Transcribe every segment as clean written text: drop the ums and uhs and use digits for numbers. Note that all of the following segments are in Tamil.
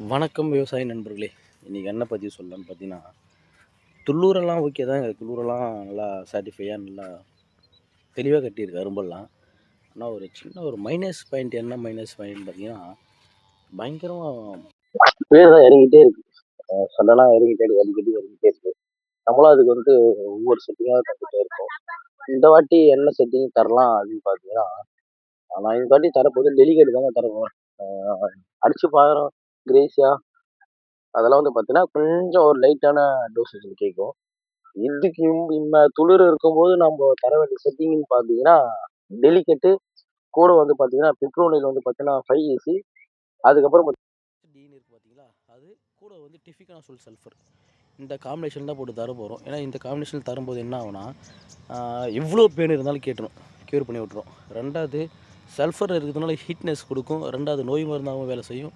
வணக்கம் விவசாய நண்பர்களே. இன்றைக்கி என்ன பதிவு சொல்லலான்னு பார்த்தீங்கன்னா, துள்ளூரெல்லாம் ஓகே தாங்க. துள்ளூரெல்லாம் நல்லா சாட்டிஸ்ஃபையாக நல்லா தெளிவாக கட்டியிருக்கு அரும்பெல்லாம். ஆனால் ஒரு சின்ன ஒரு மைனஸ் பாயிண்ட் என்ன மைனஸ் பாயிண்ட் பார்த்தீங்கன்னா, பயங்கரமாக வேர் தான் இறங்கிட்டே இருக்கு. சடனாக இறங்கிட்டே இருக்கு. அடிக்கடி இறங்கிட்டே இருக்கு. நம்மளும் அதுக்கு ஒவ்வொரு செட்டிங்காக தந்துட்டே இருக்கோம். இந்த வாட்டி என்ன செட்டிங் தரலாம் அப்படின்னு பார்த்தீங்கன்னா, நான் இந்த வாட்டி தரப்போது டெலிகேட் தாங்க தரப்போறேன். அடிச்சு பார்க்குறோம் கிரேஸியா அதெல்லாம் பார்த்தீங்கன்னா, கொஞ்சம் ஒரு லைட்டான டோசேஜ்ல கேட்கும். இதுக்கு துளிர் இருக்கும்போது நம்ம தர வேண்டிய செட்டிங்ன்னு பார்த்தீங்கன்னா, டெலிகேட்டு கூட பார்த்தீங்கன்னா, பிப்ரோனில் பார்த்தீங்கன்னா 5 அதுக்கப்புறம் டீன் இருக்கு பார்த்தீங்களா, அது கூட டிஃபிகனாசோல் சல்ஃபர். இந்த காம்பினேஷன் தான் போட்டு தர போகிறோம். ஏன்னா இந்த காம்பினேஷன் தரும்போது என்ன ஆகும்னா, எவ்வளோ பெயின் இருந்தாலும் கேட்டுரும், க்யூர் பண்ணி விட்ரும். 2வது சல்ஃபர் இருக்கிறதுனால ஹீட்னஸ் கொடுக்கும். 2வது நோய் மருந்தாகவும் வேலை செய்யும்.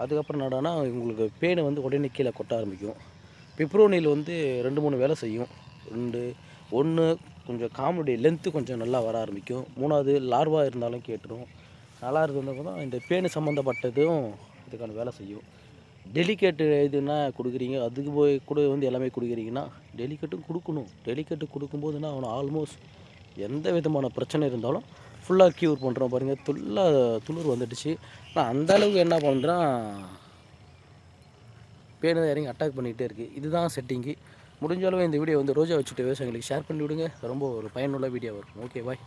அதுக்கப்புறம் என்னடானா உங்களுக்கு பேன் உடனே கீழே கொட்ட ஆரம்பிக்கும். பிப்ரோனில் 2, 3 வேலை செய்யும். 1 கொஞ்சம் காம்புடைய லென்த்து கொஞ்சம் நல்லா வர ஆரம்பிக்கும். 3வது லார்வா இருந்தாலும் கேட்டுரும். 4வது தான் இந்த பேனு சம்மந்தப்பட்டதும் இதுக்கான வேலை செய்யும். டெலிகேட்டு இதுனா கொடுக்குறீங்க, அதுக்கு போய் கூட எல்லாமே கொடுக்குறீங்கன்னா, டெலிகேட்டும் கொடுக்கணும். டெலிகேட்டு கொடுக்கும்போது என்ன ஆகணும், ஆல்மோஸ்ட் எந்த விதமான பிரச்சனை இருந்தாலும் ஃபுல்லாக க்யூர் பண்ணுறோம் பாருங்கள். துளிர் வந்துடுச்சு. நான் அந்தளவுக்கு என்ன பண்ணுறேன், பேனு இறங்கி அட்டாக் பண்ணிக்கிட்டே இருக்குது. இதுதான் செட்டிங்கு. முடிஞ்ச அளவு இந்த வீடியோ ரோஜா வச்சுட்டு விவசாயிகளுக்கு ஷேர் பண்ணி விடுங்க. ரொம்ப ஒரு பயனுள்ள வீடியோ இருக்கும். Okay bye.